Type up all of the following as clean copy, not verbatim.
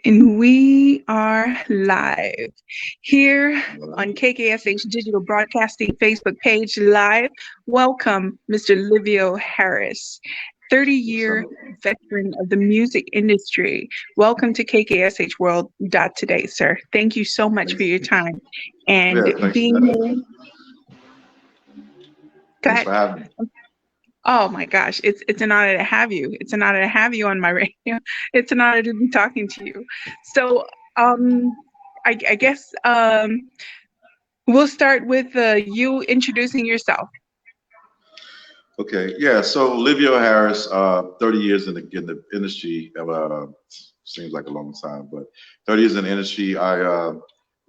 And we are live here Well, on KKSH Digital Broadcasting Facebook page live. Welcome, Mr. Livio Harris, what's up? 30-year veteran of the music industry. Welcome to KKSH World Today, sir. Thank you so much for Thanks. your time and Yeah, thanks for being that. here. Go Thanks ahead. for having me. Oh my gosh, it's an honor to have you. It's an honor to have you on my radio. It's an honor to be talking to you. So, um, I guess we'll start with you introducing yourself. Okay, yeah. So Livio Harris, 30 years in the industry. Seems like a long time, but 30 years in the industry. I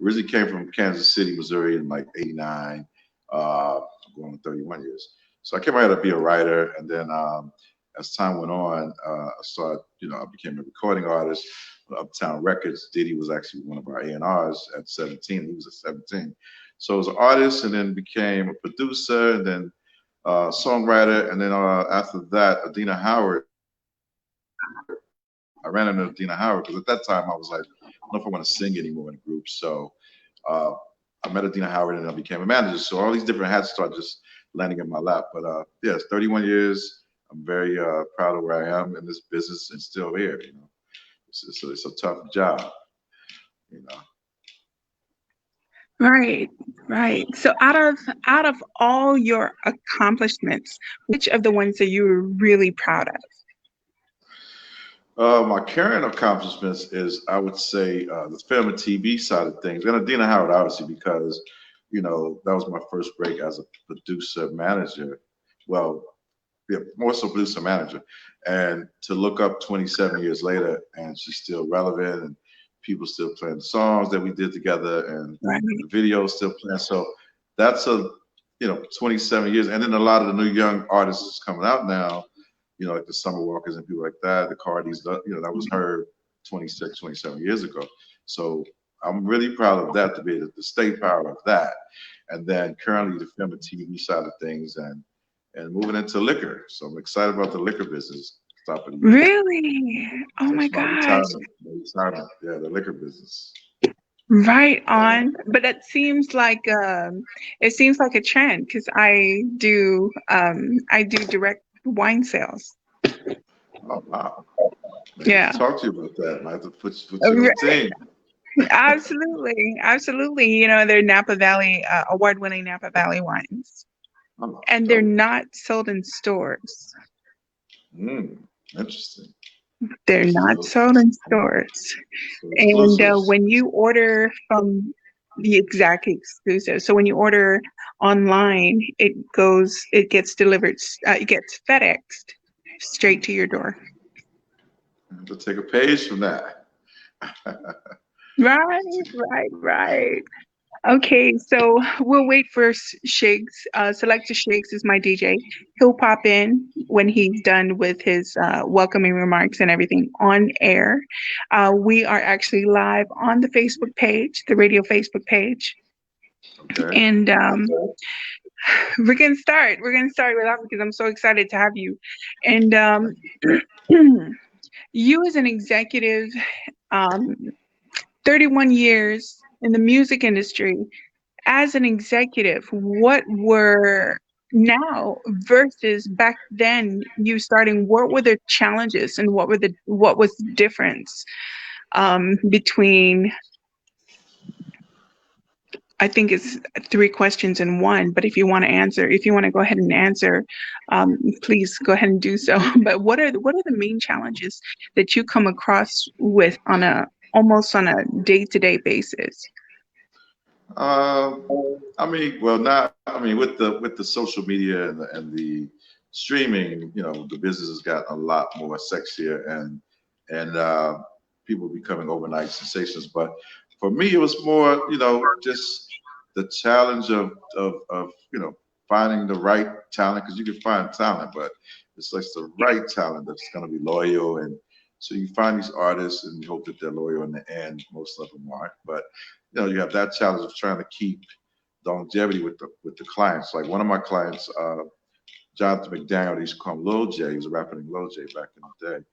originally came from Kansas City, Missouri, in like '89. I'm going on 31 years. So I came out here to be a writer, and then as time went on, I started. I became a recording artist. Uptown Records. Diddy was actually one of our A&Rs at 17. He was at 17. So I was an artist, and then became a producer, and then songwriter, and then after that, Adina Howard. I ran into Adina Howard because at that time I was like, I don't know if I want to sing anymore in a group. So uh, I met Adina Howard and I became a manager. So all these different hats started just landing in my lap. But yes, 31 years. I'm very proud of where I am in this business and still here. It's a tough job. You know. Right, right. So out of all your accomplishments, which of the ones that you were really proud of? My current accomplishments is, I would say, the film and TV side of things, and Adina Howard, obviously, because that was my first break as a producer manager. Well, yeah, more so producer manager, and to look up 27 years later, and she's still relevant, and people still playing the songs that we did together, and Right. the videos still playing. So that's 27 years, and then a lot of the new young artists coming out now, like the Summer Walkers and people like that, the Cardis, that was her 26, 27 years ago. So I'm really proud of that, to be the stay power of that. And then currently the film and TV side of things, and moving into liquor. So I'm excited about the liquor business top of the year. Really? Oh my That's my gosh. retirement. My retirement. Yeah, the liquor business. Right Yeah. on. But it seems like a trend because I do direct wine sales. Oh wow. I need to Yeah. talk to you about that. I have to put you on the team. Absolutely. Absolutely. They're Napa Valley award-winning Napa Valley wines. Oh, And they're dope. not sold in stores. Interesting. They're not So, sold in stores. so And exclusives. when you order from the exact exclusive, so when you order online, it gets delivered, it gets FedExed straight to your door. I have to take a page from that. Right, right, right. Okay, so we'll wait for Shigs. Selector Shigs is my DJ. He'll pop in when he's done with his welcoming remarks and everything on air. We are actually live on the Facebook page, the radio Facebook page. Okay. And we're gonna start. We're gonna start with that because I'm so excited to have you. And you as an executive, um, 31 years in the music industry. As an executive, what were now versus back then you starting? What were the challenges and what was the difference between? I think it's three questions in one, but if you want to go ahead and answer, please go ahead and do so. But what are the main challenges that you come across with on a almost on a day-to-day basis? Um, I mean, well, not. I mean, with the social media and the streaming, the business has gotten a lot more sexier and people becoming overnight sensations. But for me, it was more, just the challenge of finding the right talent, because you can find talent, but it's like the right talent that's going to be loyal. And so you find these artists and you hope that they're loyal in the end. Most of them aren't, but you have that challenge of trying to keep longevity with the clients. Like one of my clients, Jonathan McDaniel, they used to call him Lil J. He was a rapper named Lil J back in the day.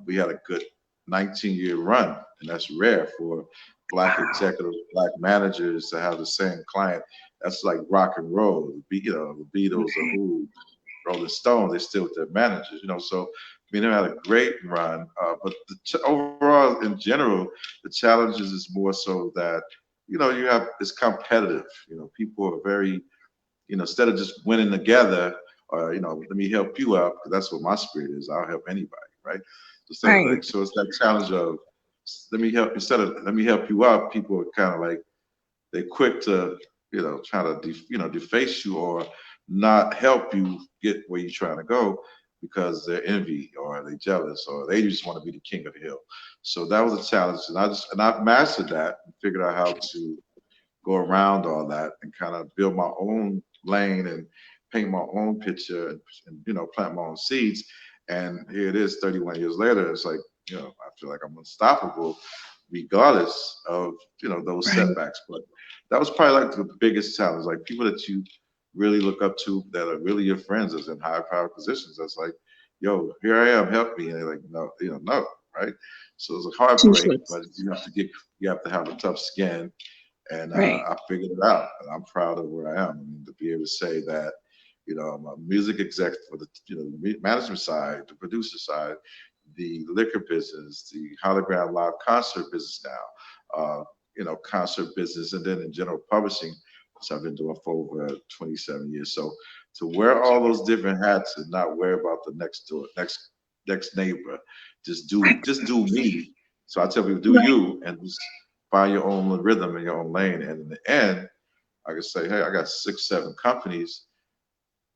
We had a good 19-year run, and that's rare for black Wow. executives, black managers to have the same client. That's like rock and roll. The Beatles, the Right. Who, Rolling Stones, they still with their managers. So I mean, they had a great run, but overall, in general, the challenges is more so that you have it's competitive. People are very instead of just winning together, or let me help you out, because that's what my spirit is. I'll help anybody, right? Instead of Right. like, so it's that challenge of let me help instead of let me help you out. People are kind of like they're quick to try to deface you or not help you get where you're trying to go because they're envy or they jealous or they just want to be the king of the hill. So that was a challenge, and I've mastered that and figured out how to go around all that and kind of build my own lane and paint my own picture and plant my own seeds. And here it is, 31 years later. It's like I feel like I'm unstoppable, regardless of those Right. setbacks. But that was probably like the biggest challenge. Like people that you really look up to that are really your friends as in high power positions. That's like, yo, here I am, help me. And they're like, no, no, right? So it's a heartbreak, Relationships. but you have to have a tough skin, and Right. I figured it out, and I'm proud of where I am. I mean, to be able to say that, I'm a music exec for the the management side, the producer side, the liquor business, the hologram live concert business now, concert business, and then in general publishing, which I've been doing for over 27 years. So to wear all those different hats and not worry about the next door, next neighbor, just do me. So I tell people, do Right. you, and just find your own rhythm and your own lane. And in the end, I can say, hey, I got 6, 7 companies.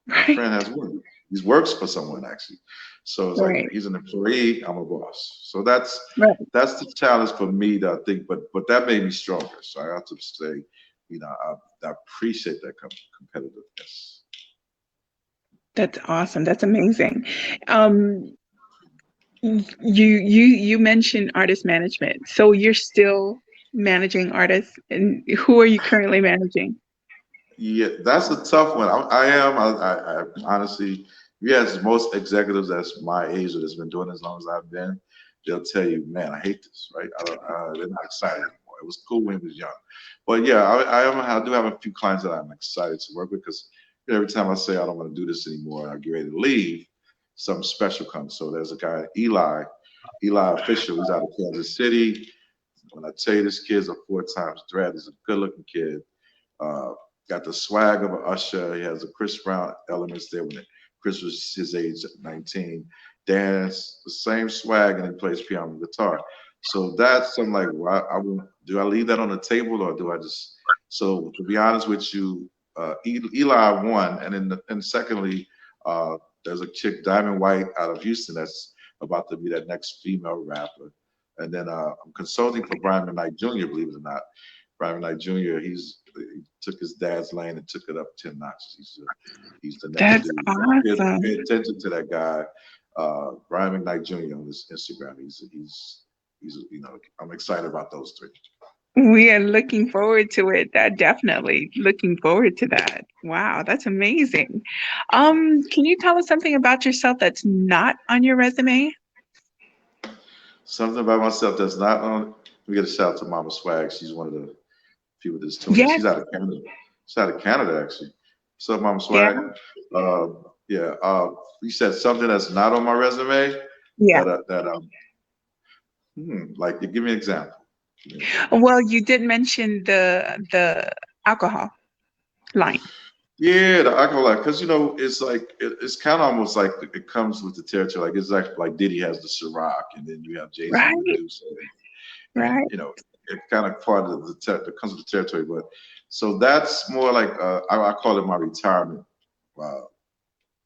My Right. friend has one. He works for someone actually. So it's like Right. he's an employee, I'm a boss. So that's Right. that's the challenge for me that I think, but that made me stronger. So I have to say, I appreciate that competitiveness. That's awesome. That's amazing. Um, you mentioned artist management. So you're still managing artists, and who are you currently managing? Yeah, that's a tough one. I am. I honestly, yes, most executives that's my age or that's been doing it as long as I've been, they'll tell you, man, I hate this, right? I don't, they're not excited anymore. It was cool when he was young, but yeah, I do have a few clients that I'm excited to work with because every time I say I don't want to do this anymore, I get ready to leave, something special comes. So there's a guy, Eli Official. He's out of Kansas City. When I tell you this kid's a 4 times threat, he's a good-looking kid. Uh, got the swag of an Usher. He has the Chris Brown elements there when Chris was his age at 19. Dance, the same swag, and he plays piano and guitar. So that's something like, well, do I leave that on the table or do I just? So to be honest with you, Eli won, and and secondly, uh, there's a chick Diamond White out of Houston that's about to be that next female rapper. And then I'm consulting for Brian McKnight Jr. Believe it or not, Brian Knight Jr. He took his dad's lane and took it up 10 notches. He's the next That's dude. You got to pay awesome. attention to that guy, Brian McKnight Jr. on his Instagram. He's I'm excited about those three. We are looking forward to it. That definitely looking forward to that. Wow, that's amazing. Can you tell us something about yourself that's not on your resume? Something about myself that's not on. We get a shout out to Mama Swag. She's one of the people that's tuning in. Yes. She's out of Canada. She's out of Canada actually. What's up, Mama Yeah. Swag? Yeah. You said something that's not on my resume Yeah. that like give me an example. Give me an example. Well, you did mention the alcohol line. Yeah, the alcohol, because it's like it's kind of almost like it comes with the territory. Like it's like Diddy has the Ciroc, and then you have Jay Z Right. Medusa, and Right. it kind of part of that comes with the territory. But so that's more like I call it my retirement uh,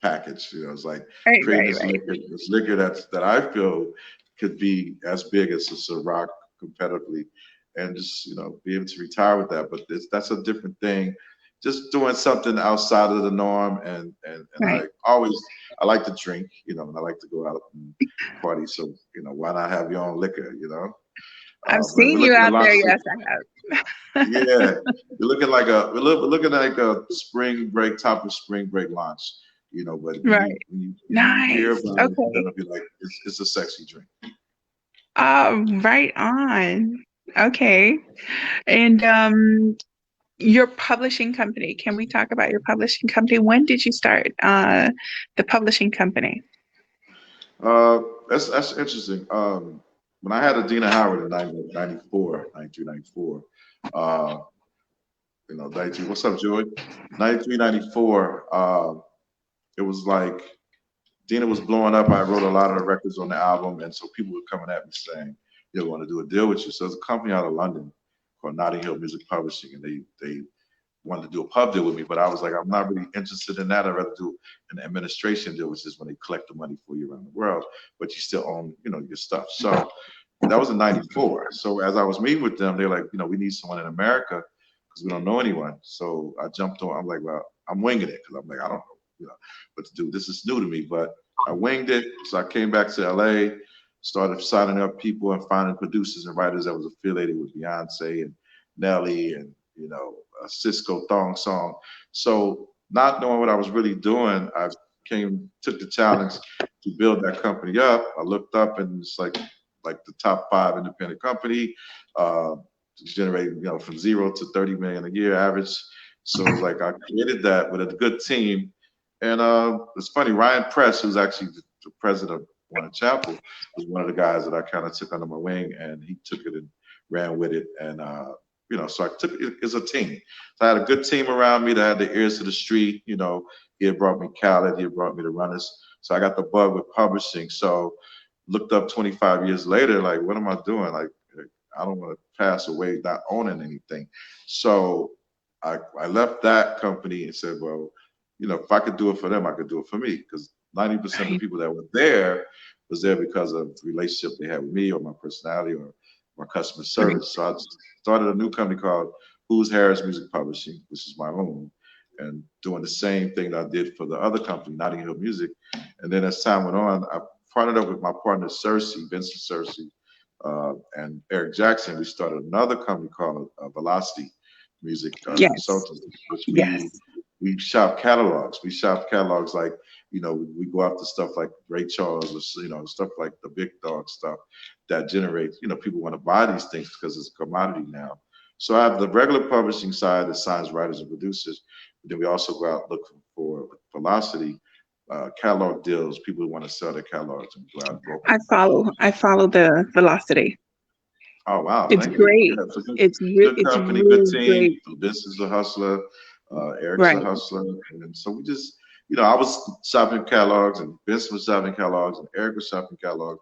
package. It's like Right. creating Right. Right. this liquor that I feel could be as big as a Ciroc competitively, and just be able to retire with that. But that's a different thing. Just doing something outside of the norm, and Right. I like to drink, and I like to go out and party. So why not have your own liquor, I've But we're seen you looking to out launch there. it. Yes, I have. Yeah, we're looking like a spring break, top of spring break launch. But when you Right. when you hear Nice. about it, you're Okay. gonna be like, it's a sexy drink. Right on. Okay. And your publishing company. Can we talk about your publishing company? When did you start the publishing company? Uh, that's interesting. When I had Adina Howard in 94, 93, 94, uh, 93, what's up, Joy? 93, 94, it was like Dina was blowing up. I wrote a lot of the records on the album, and so people were coming at me saying, "They want to do a deal with you." So there's a company out of London called Notting Hill Music Publishing, and they wanted to do a pub deal with me, but I was like, I'm not really interested in that. I'd rather do an administration deal, which is when they collect the money for you around the world, but you still own, your stuff. So that was in '94. So as I was meeting with them, they're like, we need someone in America because we don't know anyone. So I jumped on. I'm like, well, I'm winging it because I'm like, I don't know, what to do. This is new to me, but I winged it. So I came back to LA, started signing up people and finding producers and writers that was affiliated with Beyonce and Nelly and a Cisco Thong song. So not knowing what I was really doing, I took the challenge to build that company up. I looked up and it's like the top 5 independent company, uh, generating from 0 to 30 million a year average. So it's like I created that with a good team. And it's funny, Ryan Press, who's actually the president of Warner Chapel, was one of the guys that I kind of took under my wing, and he took it and ran with it. And so I took it as a team. So I had a good team around me that had the ears to the street. He had brought me Khaled, he had brought me the runners. So I got the bug with publishing. So looked up 25 years later, like, what am I doing? Like, I don't want to pass away not owning anything. So I left that company and said, well, if I could do it for them, I could do it for me. Because 90% of the Right. people that were there was there because of the relationship they had with me or my personality or my customer Right. service. So I started a new company called Who's Harris Music Publishing, which is my own, and doing the same thing that I did for the other company, Notting Hill Music. And then as time went on, I partnered up with my partner Cersei, Vincent Cersei, and Eric Jackson. We started another company called Velocity Music Yes. Consultants, which we Yes. we shop catalogs. We shop catalogs like we go after stuff like Ray Charles or stuff like the big dog stuff that generates people want to buy these things because it's a commodity now. So I have the regular publishing side that signs writers and producers, but then we also go out looking for Velocity catalog deals. People who want to sell their catalogs and go out and broker them. I follow the velocity. Oh wow, It's thank you. great. Yeah, it's a good It's company, good really team. great. Vince is a hustler, Eric's a Right. hustler, and so we just, I was shopping catalogs, and Vince was shopping catalogs, and Eric was shopping catalogs.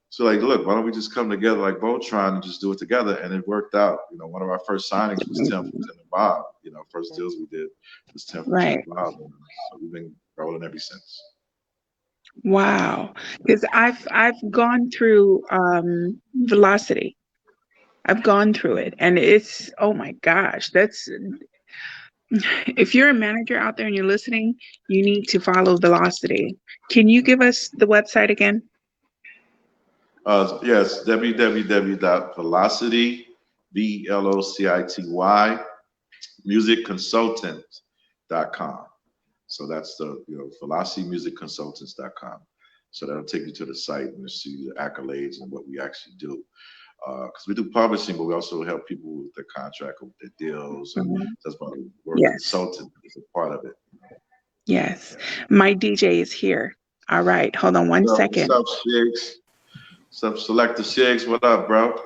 So like, look, why don't we just come together like Voltron and just do it together? And it worked out. One of our first signings was Tim from Tim and Bob. First deals we did was Tim from Tim Right. and Bob, and so we've been rolling ever since. Wow. Because I've gone through velocity. I've gone through it and it's, oh my gosh, that's, if you're a manager out there and you're listening, you need to follow velocity. Can you give us the website again? Yes, www.velocity, VELOCITY, musicconsultant.com. So that's the velocitymusicconsultants.com. So that'll take you to the site and see the accolades and what we actually do. Because we do publishing, but we also help people with their contract, with their deals, and Mhm. that's why we work Yes. consultant is a part of it. Yes. Yeah. My DJ is here. All right. Hold on one What's second. up, Shiggs? What's up, Selector Shiggs? What up, bro? What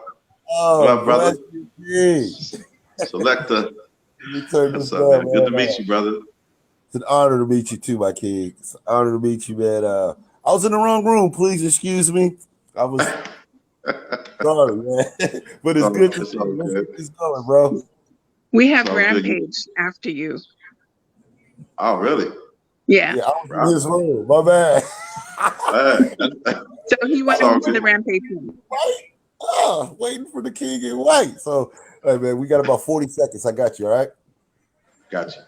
Oh, up, brother? bless you, King. Selector. Let me turn What's this up, down, man? Good to man. meet you, brother. It's an honor to meet you too, my king. It's an honor to meet you, man. I was in the wrong room. Please excuse me. I was sorry, man. But it's good to It's see you. all Let's good. get this going, bro. We It's have all good. Rampage after you. Oh, really? Yeah. Yeah, I was in Wow. his room. My bad. So he It's went all into good. the Rampage room. White. Waiting for the king in white. So, hey, man, we got about 40 seconds. I got you, all right? Gotcha.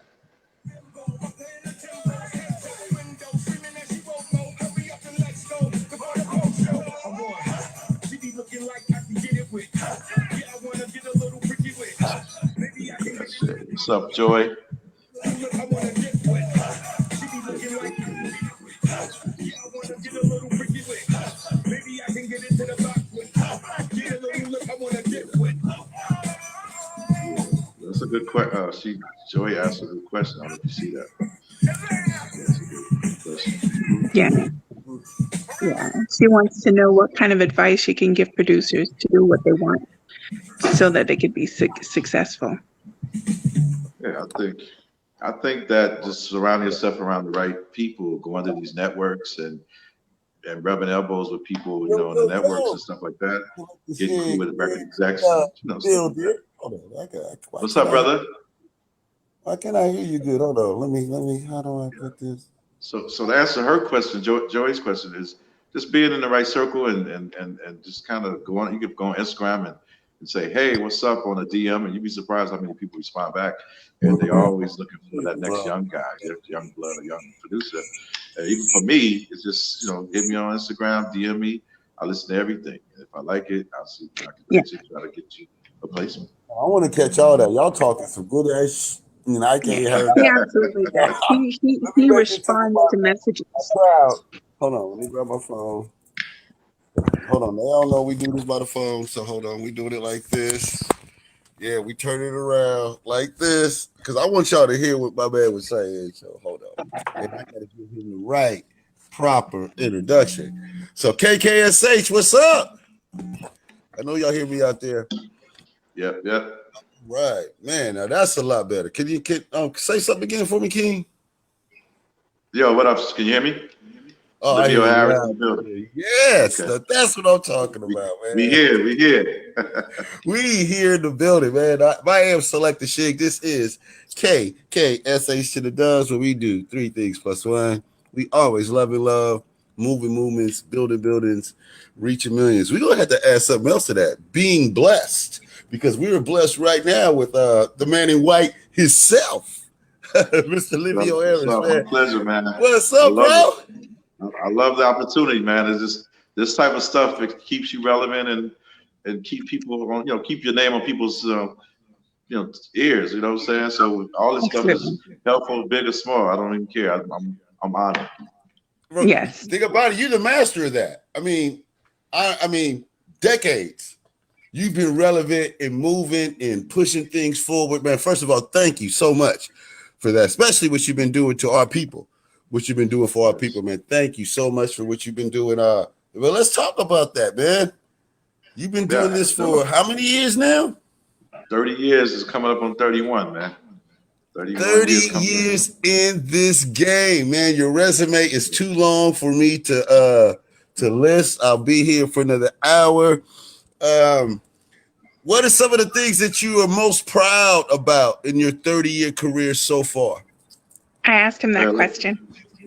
What's up, Joy? Yeah, that's a good question. Joy asked a good question. I don't know if you see that. That's a good question. Yeah, yeah. She wants to know what kind of advice she can give producers to do what they want so that they could be successful. Yeah, I think that just surrounding yourself around the right people, going to these networks and rubbing elbows with people, in the networks and stuff like that, getting cool with record execs and stuff like that. Hold on, What's up, brother? why can't I hear you good? Hold on, let me. How do I put this? So to answer her question, Joey's question is just being in the right circle and just kind of go on. You could go on Instagram and say, hey, what's up on a DM, and you'd be surprised how many people respond back. And they're always looking for that next young guy, young blood, a young producer. Even for me, it's just hit me on Instagram, DM me. I listen to everything. And if I like it, I'll see if I can Yeah. try to get you a placement. I want to catch all that. Y'all talking some good ass. I can't hear He that. absolutely does. He responds to messages. Hold on, let me grab my phone. Hold on, they all know we do this by the phone, so hold on, we doing it like this. Yeah, we turn it around like this because I want y'all to hear what my man was saying. So hold on, and I gotta give him the right, proper introduction. So KKSH, what's up? I know y'all hear me out there. Yep. Right, man. Now that's a lot better. Can you say something again for me, King? Yo, what up? Can you hear me? Oh, Livio Harris in the building. Yes, Okay. that's what I'm talking about, man. We here. We here in the building, man. I am Selector Shig. This is KKSH to the Does, where we do three things plus one. We always love and love, moving movements, building buildings, reaching millions. We're gonna have to add something else to that. Being blessed, because we are blessed right now with the man in white himself, Mr. Livio Harris. My pleasure, man. What's up, bro? I love the opportunity, man. It's just this type of stuff that keeps you relevant and keep people on, keep your name on people's, ears. You know what I'm saying? So all this stuff is helpful, big or small. I don't even care. I'm honored. Bro, yes. Think about it. You're the master of that. I mean, decades. You've been relevant and moving and pushing things forward, man. First of all, thank you so much for that, especially what you've been doing to our people. What you've been doing for our people, man. Thank you so much for what you've been doing. Well, let's talk about that, man. You've been doing this for how many years now? 30 years is coming up on 31, man. 30 years in this game, man. Your resume is too long for me to list. I'll be here for another hour. What are some of the things that you are most proud about in your 30-year career so far? I asked him that question.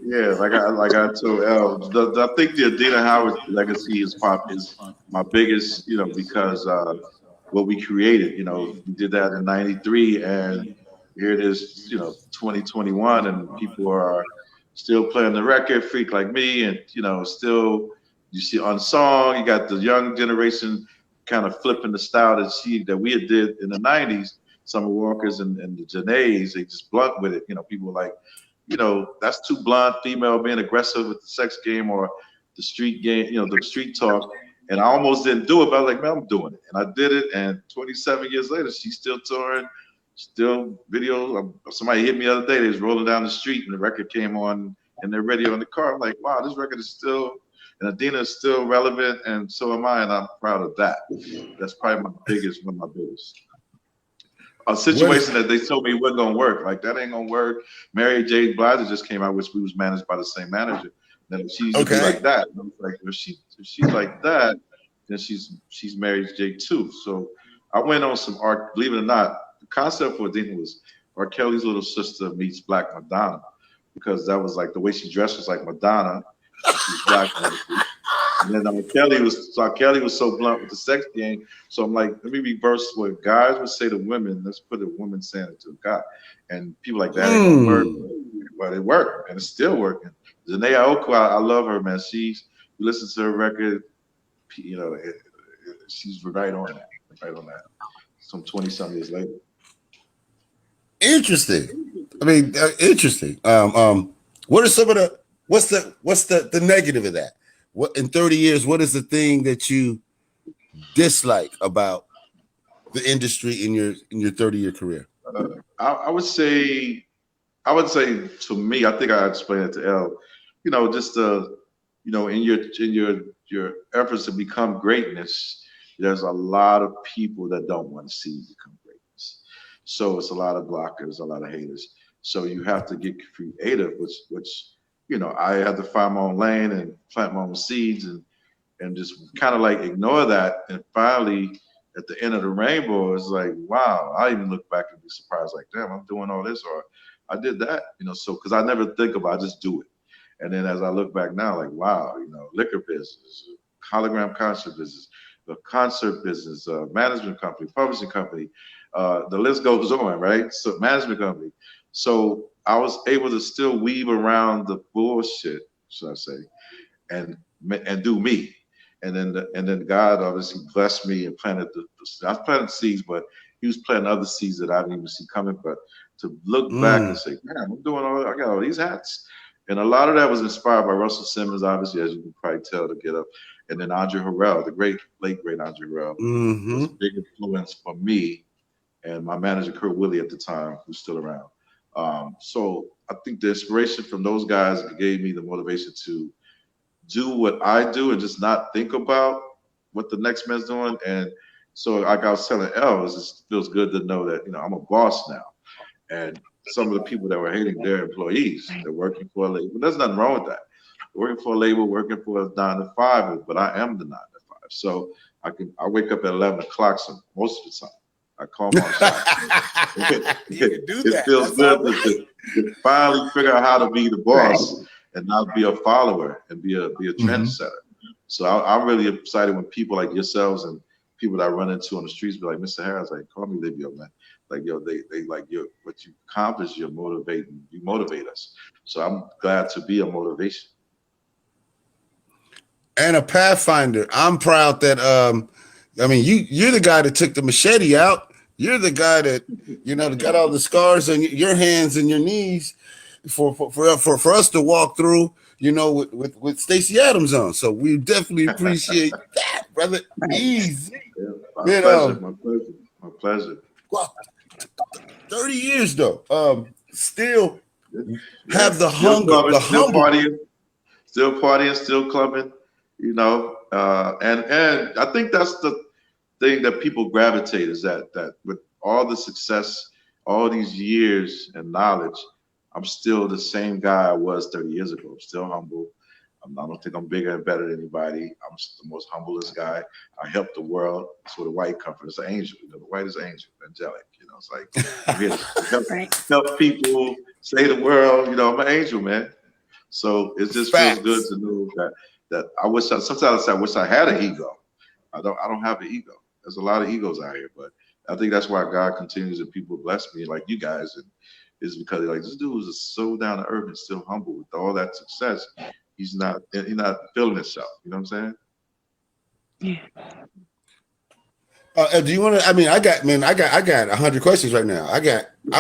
Yeah, like I told El, I think the Adina Howard legacy is my biggest, because what we created, we did that in '93, and here it is, 2021, and people are still playing the record, freak like me, and still you see Unsung, you got the young generation kind of flipping the style that we had did in the '90s. Summer Walkers and the Janaes, they just blunt with it. People like, that's too blunt, female being aggressive with the sex game or the street game, the street talk. And I almost didn't do it, but I was like, man, I'm doing it. And I did it. And 27 years later, she's still touring, still video. Somebody hit me the other day. They was rolling down the street and the record came on and their radio in the car. I'm like, wow, this record is still, and Adina is still relevant. And so am I. And I'm proud of that. That's probably one of my biggest. A situation that they told me wasn't gonna work. Like, that ain't gonna work. Mary J. Blige just came out, which we was managed by the same manager. And she used to be like that. And I was like, if she's like that, then she's Mary J. too. So I went on some art. Believe it or not, the concept for Adina was R. Kelly's little sister meets Black Madonna, because that was like the way she dressed was like Madonna. She's Black. And then Kelly was so blunt with the sex game. So I'm like, let me reverse what guys would say to women. Let's put a woman saying it to a guy. And people like that ain't gonna work. But it worked, and it's still working. Janae Aiko, I love her, man. You listen to her record, she's right on that. Some 20-some years later. Interesting. I mean, interesting. What are some of what's the negative of that? What in 30 years, what is the thing that you dislike about the industry in your 30-year career? I would say, to me, I think I explained it to L. Just in your efforts to become greatness, there's a lot of people that don't want to see you become greatness. So it's a lot of blockers, a lot of haters. So you have to get creative, which I had to find my own lane and plant my own seeds and just kind of like ignore that. And finally, at the end of the rainbow, it's like, wow, I even look back and be surprised, like, damn, I'm doing all this, or I did that, so because I never think about it, I just do it. And then as I look back now, like, wow, liquor business, hologram concert business, the concert business, management company, publishing company, the list goes on, right? So management company. So I was able to still weave around the bullshit, should I say, and do me. And then God obviously blessed me and planted I planted seeds, but He was planting other seeds that I didn't even see coming. But to look back and say, man, I'm doing I got all these hats. And a lot of that was inspired by Russell Simmons, obviously, as you can probably tell, to get up. And then Andre Harrell, the late great Andre Harrell, was a big influence for me and my manager, Kurt Willie, at the time, who's still around. So I think the inspiration from those guys gave me the motivation to do what I do and just not think about what the next man's doing. And so, like I was telling Elle, it just feels good to know that I'm a boss now. And some of the people that were hating their employees, they're working for a label. There's nothing wrong with that. Working for a label, working for a 9 to 5, but I am the 9 to 5. So I wake up at 11 o'clock most of the time. I call my shot. It feels good to finally figure out how to be the boss and not be a follower and be a trendsetter. So I'm really excited when people like yourselves and people that I run into on the streets be like, Mr. Harris, like, call me Livio, man. Like, they like what you accomplish, you motivate us. So I'm glad to be a motivation. And a pathfinder. I'm proud that you're the guy that took the machete out. You're the guy that that got all the scars on your hands and your knees for us to walk through, with Stacey Adams on. So we definitely appreciate that, brother. Easy. Yeah, my pleasure. Well, 30 years though. Still have the hunger, clubbing, the humble. still partying, still clubbing, and I think that's the thing that people gravitate is that with all the success, all these years and knowledge, I'm still the same guy I was 30 years ago. I'm still humble. I don't think I'm bigger and better than anybody. I'm the most humblest guy. I help the world. That's where the white comes from. It's an angel. The white is angel, angelic. It's like I'm here to help people, save the world. I'm an angel, man. So it just feels good to know that sometimes I wish I had an ego. I don't have an ego. There's a lot of egos out here, but I think that's why God continues and people bless me like you guys, and is because like this dude is so down to earth and still humble with all that success. He's not feeling himself. You know what I'm saying? Yeah. Do you want to? I got 100 questions right now. I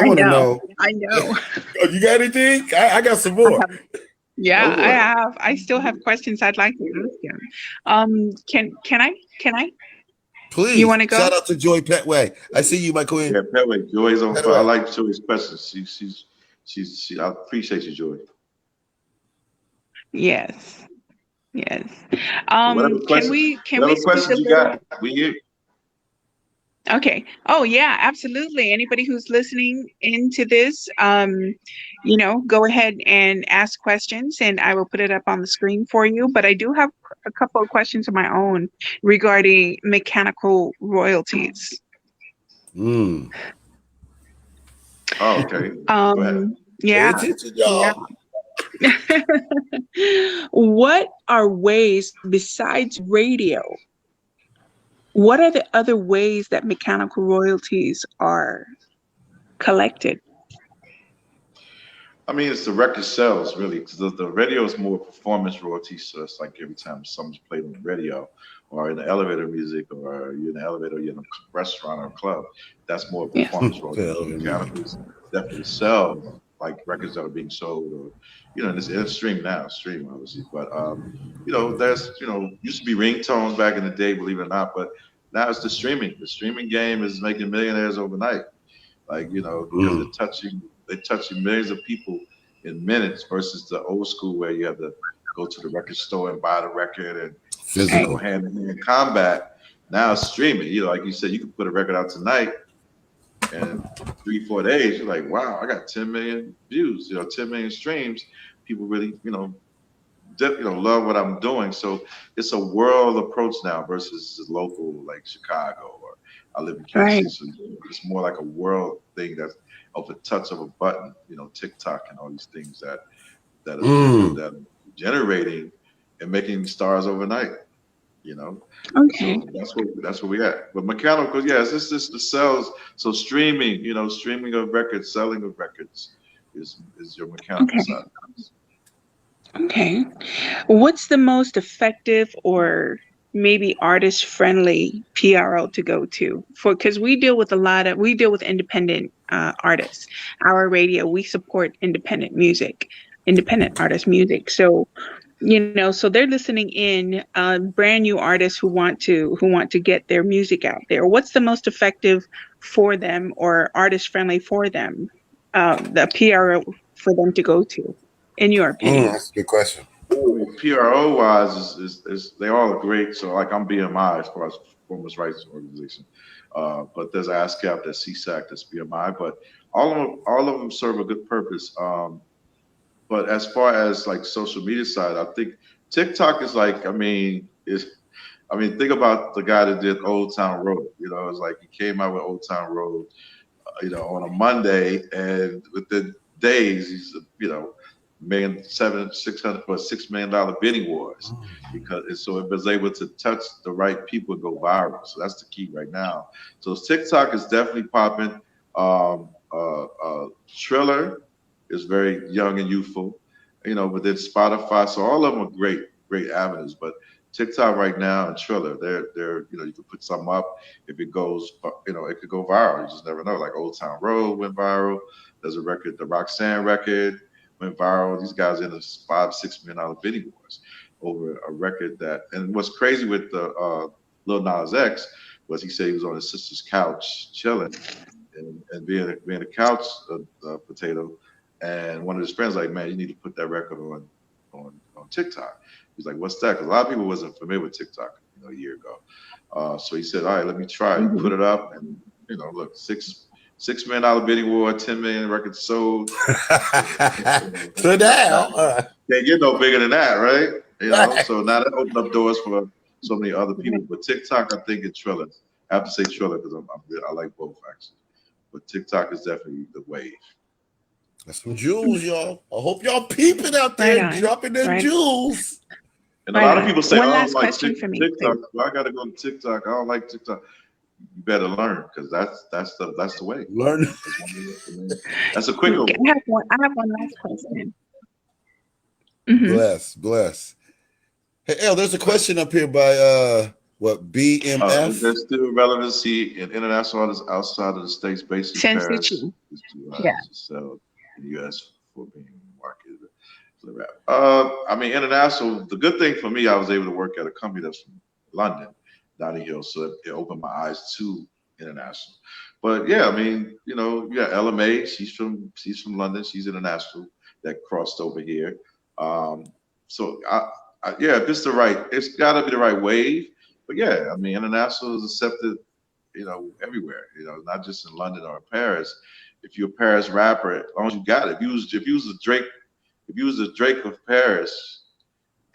want to know. I know. Oh, you got anything? I got some more. I have. I still have questions I'd like to ask you. Can I? Please. You want to go? Shout out to Joy Petway. I see you, my queen. Yeah, Petway. Joy's on fire. I like Joy's questions. I appreciate you, Joy. Yes. Can we questions you got? We here. Okay. Oh yeah, absolutely. Anybody who's listening into this, go ahead and ask questions and I will put it up on the screen for you. But I do have a couple of questions of my own regarding mechanical royalties. Oh, okay. Go ahead. Yeah. Pay attention, y'all. What are ways besides radio? What are the other ways that mechanical royalties are collected? I mean, it's the record sales, really, because the radio is more performance royalties. So it's like every time something's played on the radio or in the elevator music or you're in the elevator, you're in a restaurant or a club, that's more performance royalties. Mechanicals definitely sell like records that are being sold or, it's stream now, obviously. But, there's, used to be ringtones back in the day, believe it or not, but Now it's the streaming. The streaming game is making millionaires overnight. Like, because Mm, they're touching millions of people in minutes versus the old school where you have to go to the record store and buy the record and go physical. hand in hand combat. Now it's streaming. Like you said, you can put a record out tonight and 3, 4 days, you're like, wow, I got 10 million views, 10 million streams. People really, love what I'm doing. So it's a world approach now versus local like Chicago or I live in Kansas Right. City. So it's more like a world thing that's of a touch of a button. TikTok and all these things that are Mm, that are generating and making stars overnight. You know, Okay. so that's where we at. But mechanical, yeah, it's just the sales. So streaming, streaming of records, selling of records is your mechanical Okay. side. Okay. What's the most effective or maybe artist friendly PRO to go to for, because we deal with independent artists. Our radio, we support independent music, independent artist music. So, so they're listening in brand new artists who want to get their music out there. What's the most effective for them or artist friendly for them, the PRO for them to go to, in your opinion? that's a good question. I mean, PRO wise is they all are great. So like I'm BMI as far as performance rights organization, but there's ASCAP, there's CSAC, there's BMI, but all of them serve a good purpose. But as far as like social media side, I think TikTok is like, think about the guy that did Old Town Road. It's like he came out with Old Town Road, on a Monday, and within days, he's, million seven six hundred for $6 million bidding wars because so it was able to touch the right people and go viral. So that's the key right now. So TikTok is definitely popping. Triller is very young and youthful, but then Spotify. So all of them are great, great avenues. But TikTok right now and Triller, they're you can put something up. If it goes, it could go viral. You just never know. Like Old Town Road went viral. There's a record, the Roxanne record went viral. These guys in the $5, $6 million bidding wars over a record that. And what's crazy with the Lil Nas X was he said he was on his sister's couch chilling and being a couch potato. And one of his friends like, man, you need to put that record on TikTok. He's like, what's that? Because a lot of people wasn't familiar with TikTok, a year ago. So he said, all right, let me try it. Mhm. Put it up, and look, $6 million bidding war, 10 million records sold. So now, Can't get no bigger than that, right? right. So now that opened up doors for so many other people. But TikTok, I think, it's Triller. I have to say Triller because I like both actually. But TikTok is definitely the wave. That's some jewels, y'all. I hope y'all peeping out Right there, on. dropping them Right. jewels. And a Right lot of on. people say, One I don't last like question for me, TikTok. please. Well, I got to go to TikTok. I don't like TikTok. You better learn because that's the way. Learn. That's a quicker Okay, one. I have one last question. Hmm. Bless. Hey, El, there's a question up here by what BMF? There's still relevancy in international artists outside of the states, based in Paris. Sensitive. Is Yeah. to sell in the U.S. for being marketed for the rap. International. The good thing for me, I was able to work at a company that's from London, Notting Hill, so it opened my eyes to international. But yeah, you got LMA. She's from London. She's international. That crossed over here. Um, so yeah, if it's it's got to be the right wave. But yeah, international is accepted, everywhere. Not just in London or Paris. If you're a Paris rapper, as long as you got it. If you was a Drake of Paris,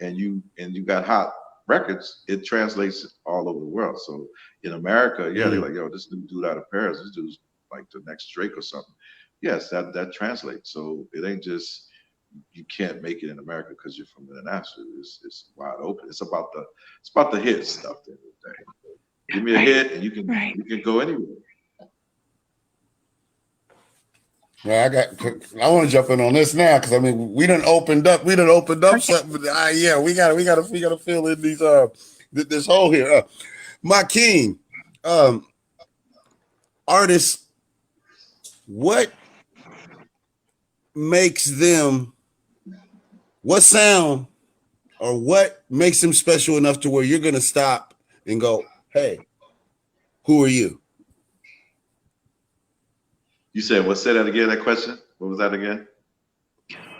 and you got hot records, it translates all over the world. So in America, yeah, they're like, yo, this new dude out of Paris, this dude's like the next Drake or something. Yes, that translates. So it ain't just you can't make it in America because you're from international. It's wide open. It's about the hit stuff. At the end of the day. Give me a Right. hit, and you can Right. you can go anywhere. Well, I want to jump in on this now because we done opened up Okay. something. Yeah, we gotta fill in these this hole here. My king, um, artists, what makes them? What sound or what makes them special enough to where you're gonna stop and go, hey, Who are you? You said what? Say that again. That question. What was that again?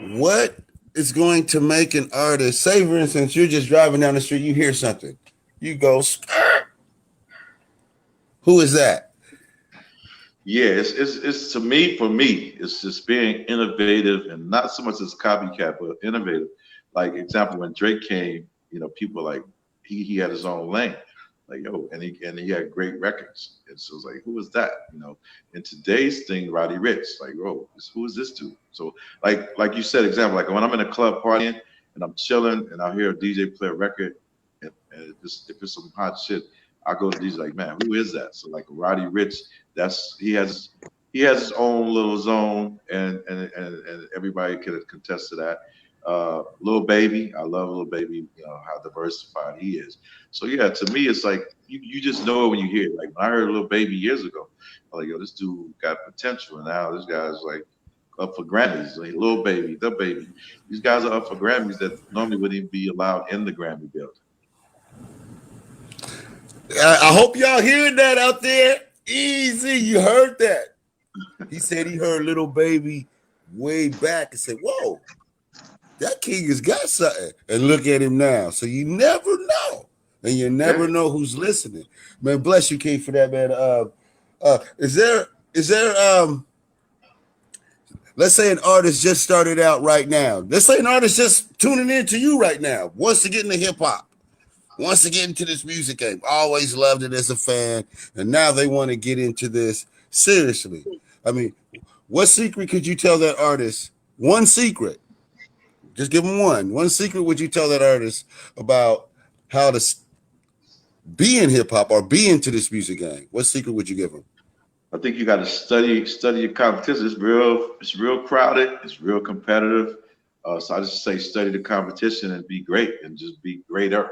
What is going to make an artist, say for instance, you're just driving down the street, you hear something, you go, who is that? Yeah, it's to me, for me, it's just being innovative and not so much as copycat, but innovative. Like example, when Drake came, people like he had his own lane, like yo, and he had great records. And so it's like, who is that? In today's thing, Roddy Ricch, like, bro, who is this dude? So like you said, example, like when I'm in a club partying and I'm chilling and I hear a DJ play a record, and if it's some hot shit, I go to DJ like, man, who is that? So like Roddy Ricch, he has his own little zone, and everybody can contest to that. Lil Baby, I love Lil Baby. How diversified he is. So yeah, to me, it's like you just know it when you hear it. Like when I heard Lil Baby years ago, I'm like, yo, this dude got potential, and now this guy's like up for Grammys. Like Lil Baby, the Baby, these guys are up for Grammys that normally wouldn't even be allowed in the Grammy building. I hope y'all hearing that out there. Easy, you heard that. He said he heard Little Baby way back and said, whoa, that king has got something. And look at him now. So you never know. And you never know who's listening. Man, bless you, King, for that, man. Is there let's say an artist just started out right now. Let's say an artist just tuning in to you right now, wants to get into hip hop, wants to get into this music game. Always loved it as a fan, and now they want to get into this seriously. I mean, what secret could you tell that artist? One secret. Just give them one. One secret would you tell that artist about how to be in hip hop or be into this music game? What secret would you give them? I think you got to study your competition. It's real crowded. It's real competitive. So I just say study the competition and be great and just be greater.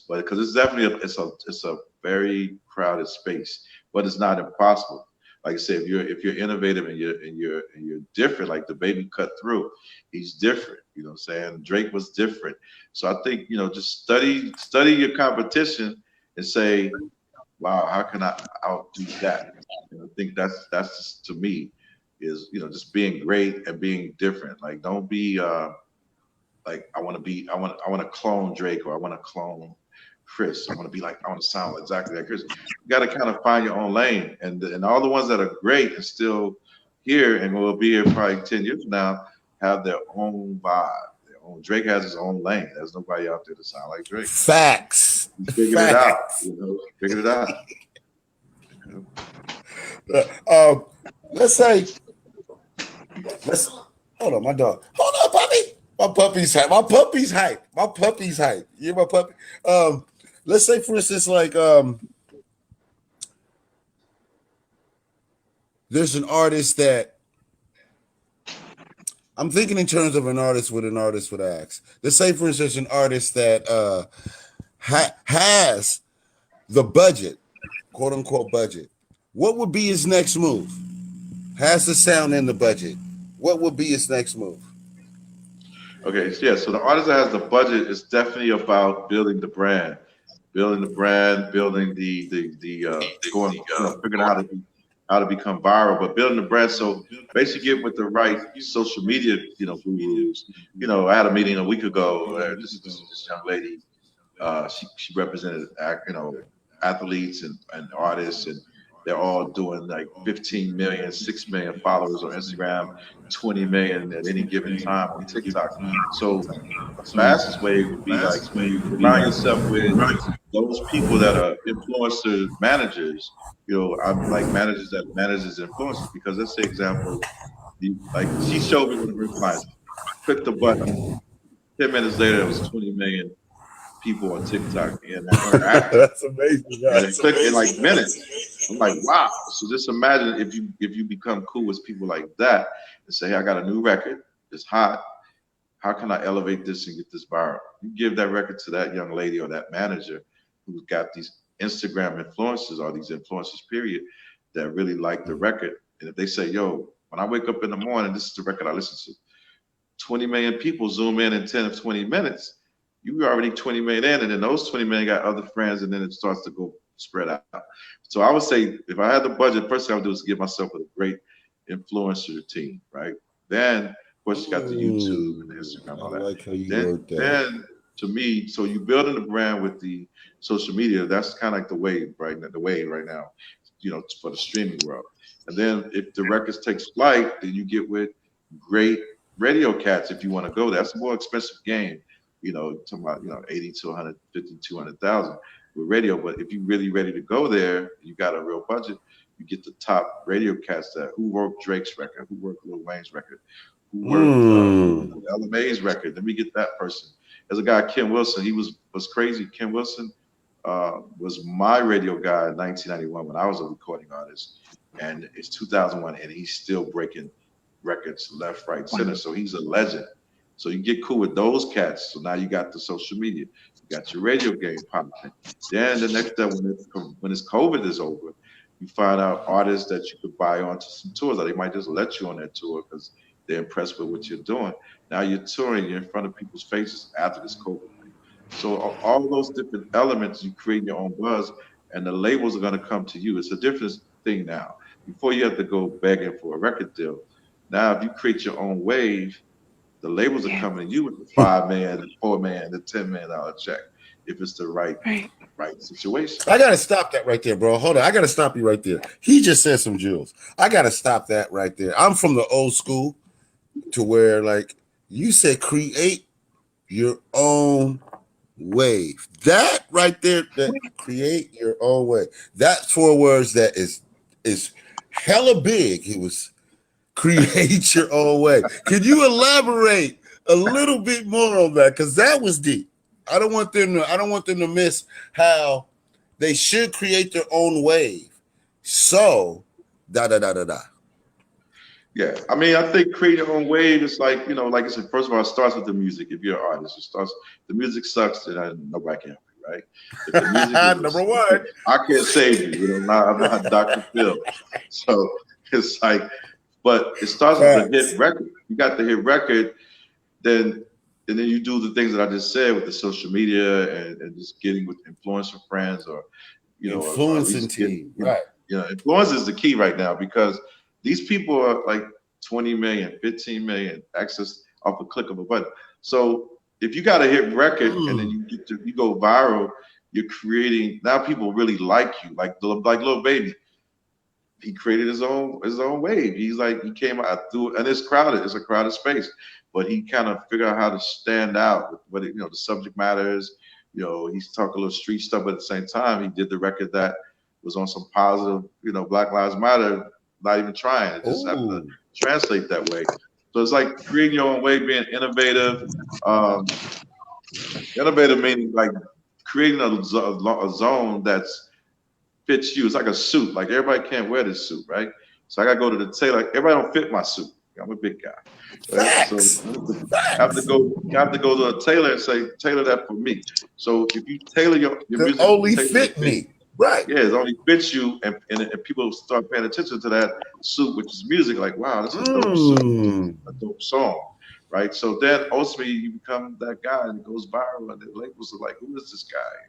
But because it's definitely it's a very crowded space, but it's not impossible. Like I said, if you're innovative and you're different, like the Baby cut through, he's different. You know what I'm saying? Drake was different. So I think just study your competition and say, wow, how can I outdo that? And I think that's just, to me, is just being great and being different. Like don't be like I want to clone Drake, or I want to clone Chris. I want to be like, I want to sound exactly like Chris. You got to kind of find your own lane, and all the ones that are great and still here and will be here probably 10 years from now have their own vibe. Drake has his own lane. There's nobody out there to sound like Drake. Facts. He figured it out. Figured it out. Let's say, hold on, my dog. Hold on, puppy. My puppy's hype. My puppy's hype. You my puppy. Let's say, for instance, like there's an artist that I'm thinking in terms of an artist would ask. Let's say, for instance, an artist that has the budget, quote unquote budget. What would be his next move? Has the sound in the budget. What would be his next move? Okay, so yeah, so the artist that has the budget is definitely about building the brand, building the going, figuring out how to become viral, but building the brand. So basically, get with the right social media, gurus. I had a meeting a week ago. This young lady, she represented, athletes and artists, and they're all doing like 15 million, 6 million followers on Instagram, 20 million at any given time on TikTok. So the fastest way would be like surround yourself with those people that are influencer managers. I'm like managers that manages influencers, because let's say example, like she showed me one of her clients, click the button, 10 minutes later it was 20 million people on TikTok and her acting. That's amazing. And it clicked in like minutes. I'm like, wow. So just imagine if you become cool with people like that and say, hey, I got a new record, it's hot. How can I elevate this and get this viral? You give that record to that young lady or that manager who's got these Instagram influencers or these influencers, period, that really like the record. And if they say, yo, when I wake up in the morning, this is the record I listen to. 20 million people zoom in 10 or 20 minutes. You already 20 million in, and then those 20 million got other friends, and then it starts to go spread out. So I would say if I had the budget, first thing I would do is get myself with a great influencer team, right? Then, of course, you got the YouTube and the Instagram, I all that. like how you Then, word that. then to me, so you building the brand with the social media. That's kind of like the wave, right? The wave right now, for the streaming world. And then if the records takes flight, then you get with great radio cats if you want to go. That's a more expensive game. Talking about 80 to 150, 200,000 with radio. But if you're really ready to go there, you got a real budget. You get the top radio cats that who worked Drake's record, who worked Lil Wayne's record, who worked LMA's record. Then we get that person. There's a guy, Ken Wilson. He was crazy. Ken Wilson was my radio guy in 1991 when I was a recording artist, and it's 2001, and he's still breaking records left, right, center. So he's a legend. So you get cool with those cats. So now you got the social media, you got your radio game popping. Then the next step, when this COVID is over, you find out artists that you could buy onto some tours, or they might just let you on that tour because they're impressed with what you're doing. Now you're touring, you're in front of people's faces after this COVID thing. So all those different elements, you create your own buzz, and the labels are going to come to you. It's a different thing now. Before you have to go begging for a record deal. Now, if you create your own wave, the labels are coming to you with the $5 million, the $4 million, the $10 million check, if it's the right situation. I gotta stop that right there, bro. Hold on, I gotta stop you right there. He just said some jewels. I gotta stop that right there. I'm from the old school to where, like you said, create your own wave. That right there, that create your own way. That's 4 words that is hella big. It was create your own way. Can you elaborate a little bit more on that? Because that was deep. I don't want them to miss how they should create their own wave. So da. Yeah, I mean, I think create your own wave is like, like I said, first of all, it starts with the music. If you're an artist, the music sucks, then nobody can help you, right? If the music Number one, I can't save you. I'm not Dr. Phil. So it's like, but it starts with the hit record. You got the hit record, then you do the things that I just said with the social media and just getting with influencer friends or influencing team. Right. Influence is the key right now because these people are like 20 million, 15 million access off a click of a button. So if you got a hit record and then you go viral, you're creating, now people really like you, like Lil Baby. He created his own wave. He's like, he came out through, and it's crowded. It's a crowded space, but he kind of figured out how to stand out with what the subject matters. He's talking a little street stuff, but at the same time, he did the record that was on some positive, Black Lives Matter. Not even trying. It just happened to translate that way. So it's like creating your own way, being innovative. Innovative meaning like creating a zone that's fits you. It's like a suit. Like everybody can't wear this suit, right? So I gotta go to the tailor. Everybody don't fit my suit. I'm a big guy. Right? So I have to go to a tailor and say, tailor that for me. So if you tailor your music, only fit me. Right. Yeah, it only fits you, and people start paying attention to that suit, which is music. Like, wow, that's a dope suit, a dope song, right? So then ultimately you become that guy, and it goes viral, and the labels are like, who is this guy?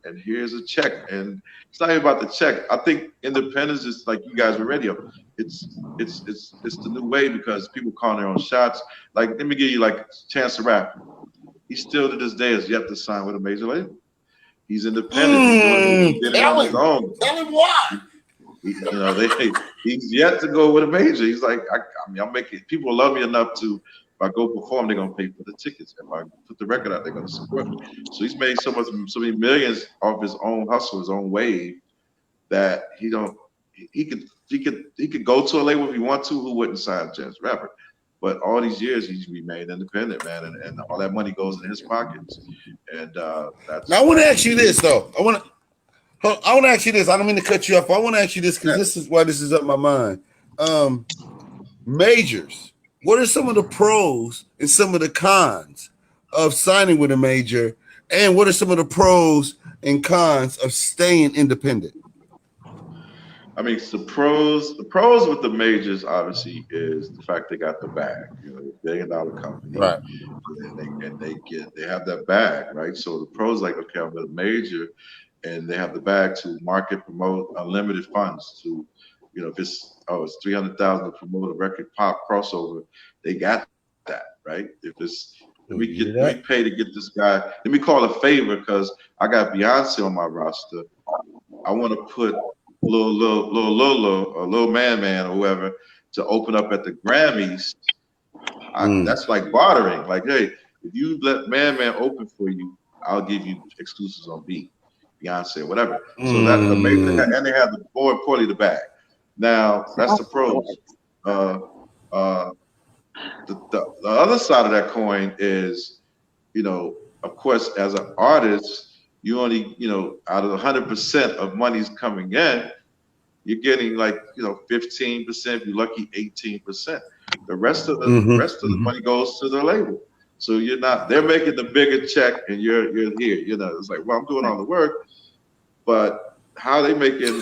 And here's a check, and it's not even about the check. I think independence is like you guys were radio. It's the new way because people calling their own shots. Like, let me give you like Chance the Rapper. He still to this day has yet to sign with a major label. He's independent. He's doing it on his own. Tell him why. He's yet to go with a major. He's like, I'm making people love me enough to. If I go perform, they're gonna pay for the tickets. If I put the record out, they're gonna support me. So he's made so many millions off his own hustle, his own wave, that he could go to a label if he want to, who wouldn't sign Chance the Rapper. But all these years he's remained independent, man, and all that money goes in his pockets. And that's. Now I want to ask you this though. I want to ask you this. I don't mean to cut you off. I want to ask you this because this is why this is up my mind. Majors. What are some of the pros and some of the cons of signing with a major? And what are some of the pros and cons of staying independent? I mean, the pros with the majors obviously is the fact they got the bag, $1 billion company, right? And they have that bag, right? So the pros like, okay, I'm with a major, and they have the bag to market, promote unlimited funds to, if it's 300,000 to promote a record pop crossover, they got that, right? If it's You hear let me that? pay to get this guy, let me call a favor because I got Beyonce on my roster. I want to put little man or whoever to open up at the Grammys. That's like bartering. Like, hey, if you let Man open for you, I'll give you exclusives on B, Beyonce, whatever. So that amazing, Mm. and they have the more importantly the bag. Now that's the pros. Uh, uh, the other side of that coin is, of course, as an artist, you only, out of 100% of money's coming in, you're getting like 15%, if you're lucky 18%. The rest of the Mm-hmm. money goes to the label. So you're not they're making the bigger check and you're here. It's like, well, I'm doing all the work, but how they making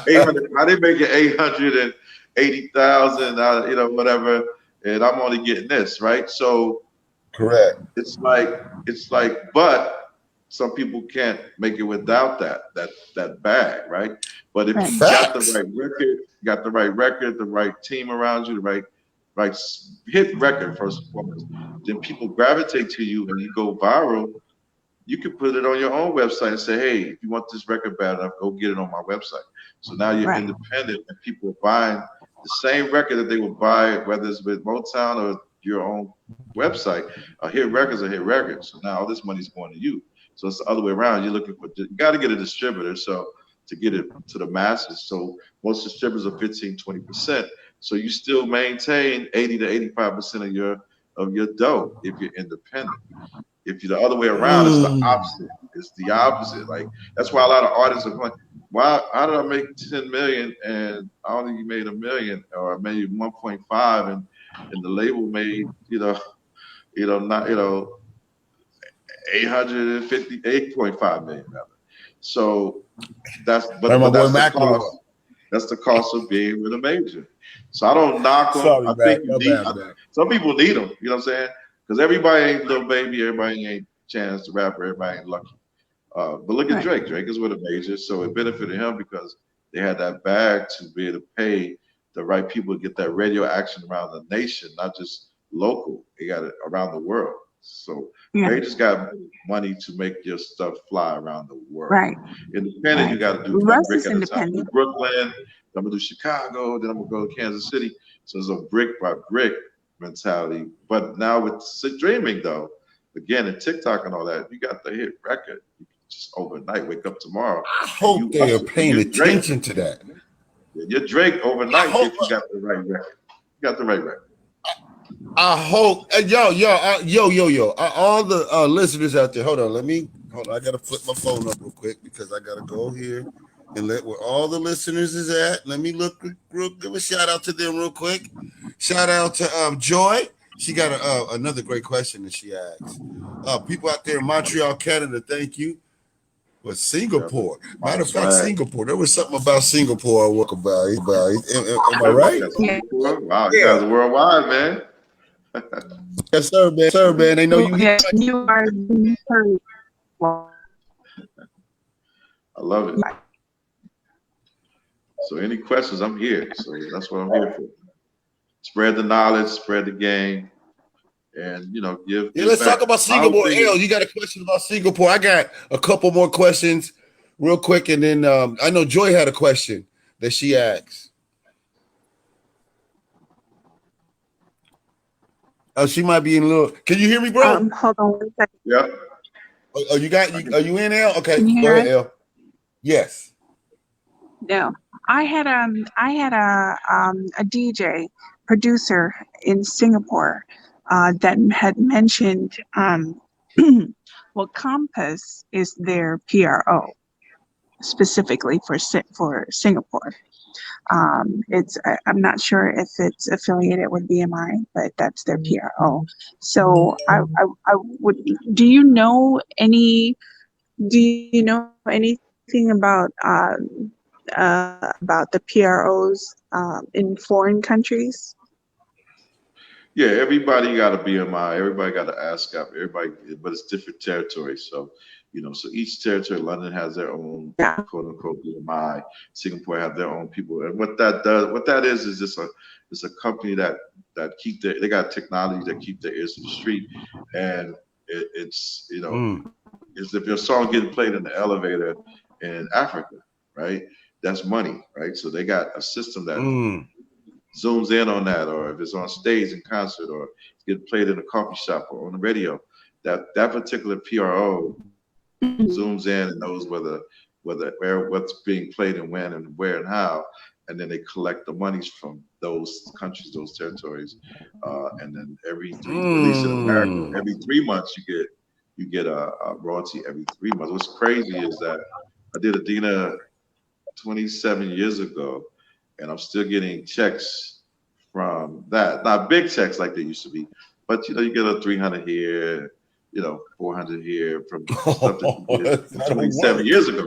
800 how they making 880,000 whatever, and I'm only getting this, right? So Correct. it's like but some people can't make it without that bag, right? But if Right. you got the Facts. right record, the right team around you, the right hit record first and foremost, then people gravitate to you and you go viral. You can put it on your own website and say, hey, if you want this record bad enough, go get it on my website. So now you're Right. independent and people are buying the same record that they would buy, whether it's with Motown or your own website. A hit record's a hit record. So now all this money's going to you. So it's the other way around. You got to get a distributor so to get it to the masses. So most distributors are 15, 20%. So you still maintain 80 to 85% of your dough if you're independent. If you're the other way around, it's the Mm. opposite. It's the opposite. Like that's why a lot of artists are going, "Why? How did I make 10 million and I only made a million, or I made 1.5, and the label made not 858.5 million rather." So that's Like my but boy that's the Macklemore. cost. That's the cost of being with a major. So I don't knock them. Sorry, I Mac. think you My need. bad, Mac. Some people need them. You know what I'm saying? Because everybody ain't Lil Baby. Everybody ain't Chance the Rapper. Everybody ain't Lucky. But look at Right. Drake. Drake is with a major, so it benefited him because they had that bag to be able to pay the right people to get that radio action around the nation, not just local. They got it around the world. So Yeah. majors got money to make your stuff fly around the world. Right. Independent, you Right. got to do one Russ brick is at a time. Do independent. Brooklyn, then I'm gonna do Chicago, then I'm gonna go to Kansas City. So it's a brick by brick mentality. But now with streaming though, again, and TikTok and all that, you got the hit record. You can just overnight wake up tomorrow I and hope you they are hustle. And paying you're Drake. attention to that. You're Drake I overnight hope. if you got the right record. You got the right record. I hope. Yo. All the listeners out there. Hold on. I gotta flip my phone up real quick because I gotta go here and let where all the listeners is at. Let me look. Give a shout out to them real quick. Shout out to Joy. She got another great question that she asked. People out there in Montreal, Canada, thank you. But Yeah. Singapore, matter of fact, Swag. Singapore. There was something about Singapore I walk about. Am I Really? You right? got Yeah. Singapore? Wow, you Yeah. guys are worldwide, man. Yes, sir, man. Sir, man. They know you Well, here. yes, you are being heard. I love it. So any questions, I'm here. So that's what I'm here for. Spread the knowledge, spread the game, and Yeah, give let's back. talk about My whole Singapore. thing L, is, you got a question about Singapore? I got a couple more questions real quick, and then I know Joy had a question that she asked. Oh, she might be in a little. Can you hear me, bro? Hold on one second. yeah, Oh, you got I you? can, Are you in, L? Okay, Can you go hear ahead, us? L. Yes. No. I had a DJ producer in Singapore that had mentioned well, Compass is their PRO specifically for Singapore. I'm not sure if it's affiliated with BMI, but that's their PRO. So I would. Do you know anything about the PROs in foreign countries? yeah. Everybody got a BMI. Everybody got an ASCAP. Everybody, but it's different territories. So So each territory, London has their own Yeah. quote unquote BMI, Singapore have their own people. And what that is just it's a company that they got technology that keep their ears to the street. And it's Mm, is if your song getting played in the elevator in Africa, right? That's money, right? So they got a system that mm, zooms in on that, or if it's on stage in concert, or it's getting played in a coffee shop or on the radio, that particular PRO zooms in and knows what's being played and when and where and how, and then they collect the monies from those countries, those territories, and then at least in America, mm. every 3 months you get a royalty every 3 months. What's crazy is that I did Adina 27 years ago, and I'm still getting checks from that. Not big checks like they used to be, but you get a 300 here, 400 here from stuff that you did from That'll 27 work. years ago.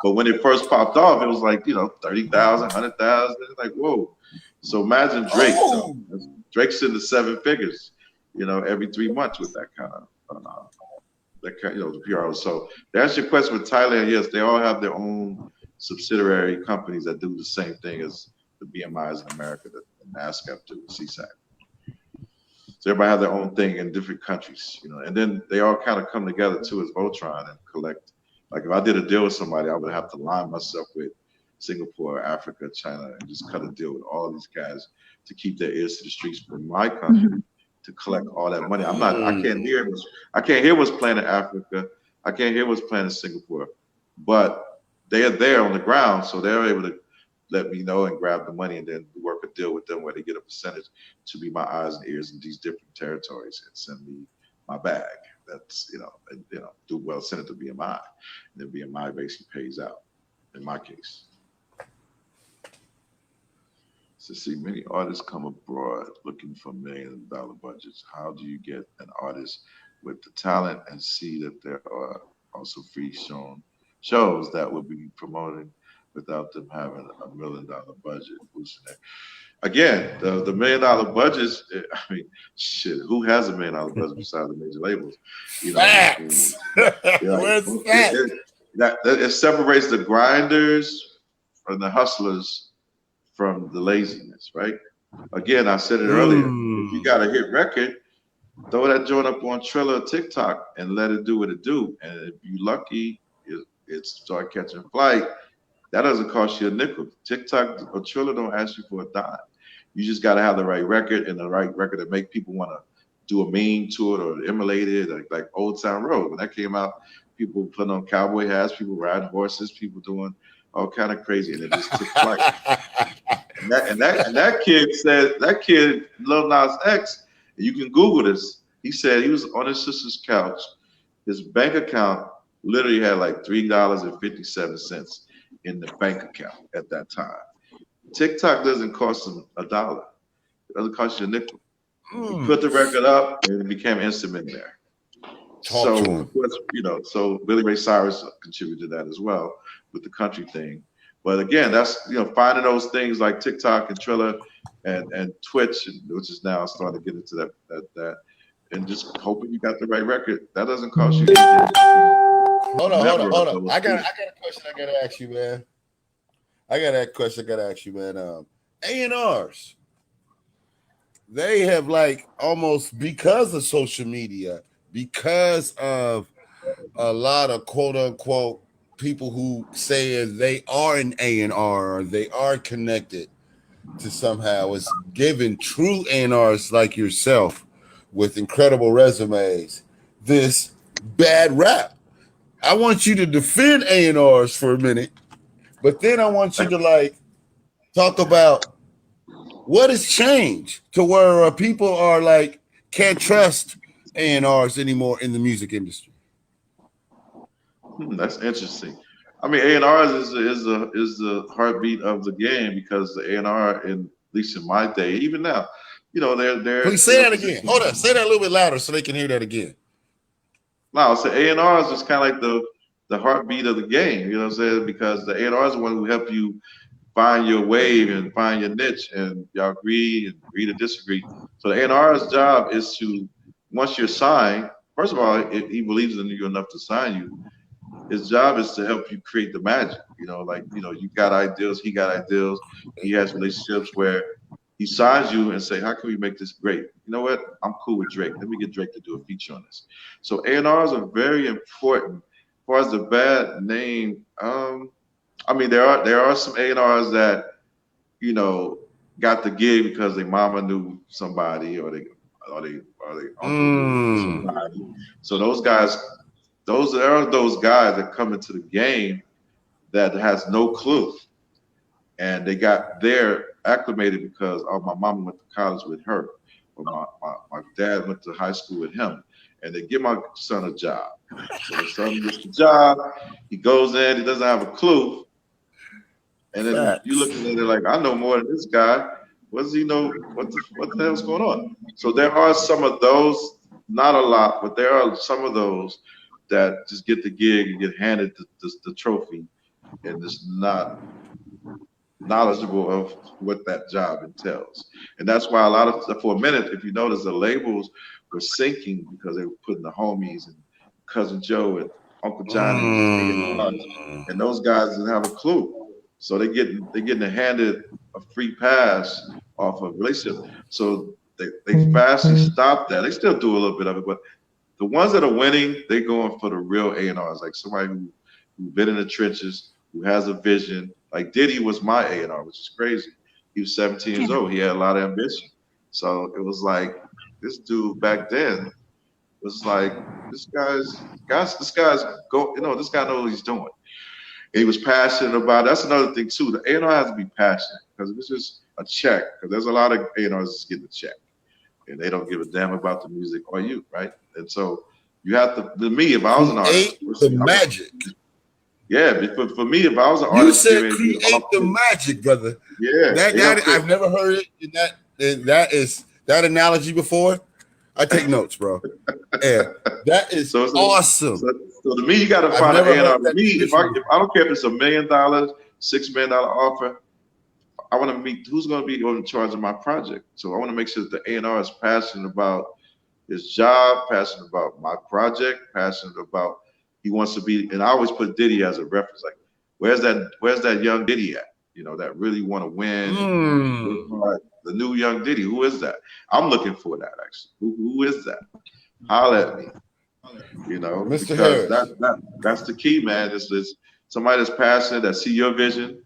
But when it first popped off, it was like 30,000, 100,000. It's like whoa. So imagine Drake though. Oh, Drake's in the seven figures, every 3 months with the PRO. So to answer your question with Thailand, yes, they all have their own subsidiary companies that do the same thing as the BMIs in America, that NASCAP do, the CSAC. So everybody have their own thing in different countries. And then they all kind of come together too as Voltron and collect. Like if I did a deal with somebody, I would have to line myself with Singapore, Africa, China, and just cut a deal with all these guys to keep their ears to the streets for my country Mhm. to collect all that money. I can't mm, hear what's playing in Africa. I can't hear what's playing in Singapore, but they are there on the ground, so they're able to let me know and grab the money and then work a deal with them where they get a percentage to be my eyes and ears in these different territories and send me my bag. That's do well, send it to BMI, and then BMI basically pays out. In my case, so see, many artists come abroad looking for $1 million budgets. How do you get an artist with the talent and see that there are also free shows that will be promoting without them having $1 million budget boosting it? Again, the $1 million budgets. I mean, shit. Who has $1 million budget besides the major labels? I mean, facts. Where's the fact? it separates the grinders from the hustlers from the laziness, right? Again, I said it earlier. If you Mm. got a hit record, throw that joint up on Triller or TikTok and let it do what it do. And if you lucky, it start catching flight. That doesn't cost you a nickel. TikTok or Triller don't ask you for a dime. You just got to have the right record and the right record that make people want to do a meme to it or emulate it, like Old Town Road. When that came out, people putting on cowboy hats, people riding horses, people doing all kind of crazy, and it just took flight. And that kid Lil Nas X. And you can Google this. He said he was on his sister's couch. His bank account literally had like $3.57 in the bank account at that time. TikTok doesn't cost him a dollar. It doesn't cost you a nickel. He Mm. put the record up and it became instant millionaire. Talk to So him. of course, so Billy Ray Cyrus contributed to that as well with the country thing. But again, that's finding those things like TikTok and Triller and Twitch, which is now starting to get into that, and just hoping you got the right record. That doesn't cost you anything. Hold on. Those I got things. a question I gotta ask you, man. I got that question I gotta ask you, man. A&Rs, they have like almost because of social media, because of a lot of quote unquote people who say they are an A&R or they are connected to somehow is given true A&Rs like yourself with incredible resumes this bad rap. I want you to defend A&Rs for a minute, but then I want you to like talk about what has changed to where people are like can't trust A&Rs anymore in the music industry. That's interesting. I mean, A&Rs is the heartbeat of the game because the A&R, in at least in my day, even now, they're Please in say a that again. position. Hold on, say that a little bit louder so they can hear that again. No, so A&Rs is kind of like the heartbeat of the game. You know what I'm saying? Because the A&Rs are the one who help you find your wave and find your niche, and y'all agree to disagree. So the A&R's job is to, once you're signed, first of all, if he believes in you enough to sign you, His job is to help you create the magic. Like you got ideas, he got ideas, he has relationships where he signs you and say, "How can we make this great?" You know what? I'm cool with Drake. Let me get Drake to do a feature on this. So A&Rs are very important. As far as the bad name, I mean there are some A&Rs that you know got the gig because their mama knew somebody or they uncle knew somebody. So those guys, there are those guys that come into the game that has no clue, and they got there acclimated because my mom went to college with her, or my dad went to high school with him, and they give my son a job. So the son gets the job, he goes in, he doesn't have a clue, and then you Facts. looking at it like, I know more than this guy. What does he know? What the hell's going on? So there are some of those, not a lot, but there are some of those that just get the gig and get handed the trophy and just not knowledgeable of what that job entails. And that's why for a minute, if you notice, the labels were sinking because they were putting the homies and Cousin Joe and Uncle Johnny as A&Rs, and those guys didn't have a clue. So they're getting handed a free pass off of relationship. So they fastly stopped that. They still do a little bit of it, but the ones that are winning, they're going for the real A&Rs, like somebody who's been in the trenches, who has a vision. Like Diddy was my A&R, which is crazy. He was 17 years old. He had a lot of ambition. So it was like this dude back then was like, this guy's this guy knows what he's doing. And he was passionate about it. That's another thing too. The A&R has to be passionate, because if it's just a check, because there's a lot of A&Rs just getting a check and they don't give a damn about the music or you, right? And so you have to me, if I was an artist, The magic. Yeah, but for me, if I was an You artist, said create the magic, brother. Yeah, that I've never heard it in that analogy before. I take notes, bro. Yeah, that is awesome. So to me, you got to find an A&R. To me, if I don't care if it's $1 million, $6 million offer, I want to meet who's going to be in charge of my project. So I want to make sure that the A&R is passionate about his job, passionate about my project, passionate about he wants to be. And I always put Diddy as a reference. Like, where's that young Diddy at? That really want to win. The new young Diddy. Who is that? I'm looking for that actually. Who is that? Holler at me. Mr. Because Harris. that's the key, man. It's somebody that's passionate, that see your vision.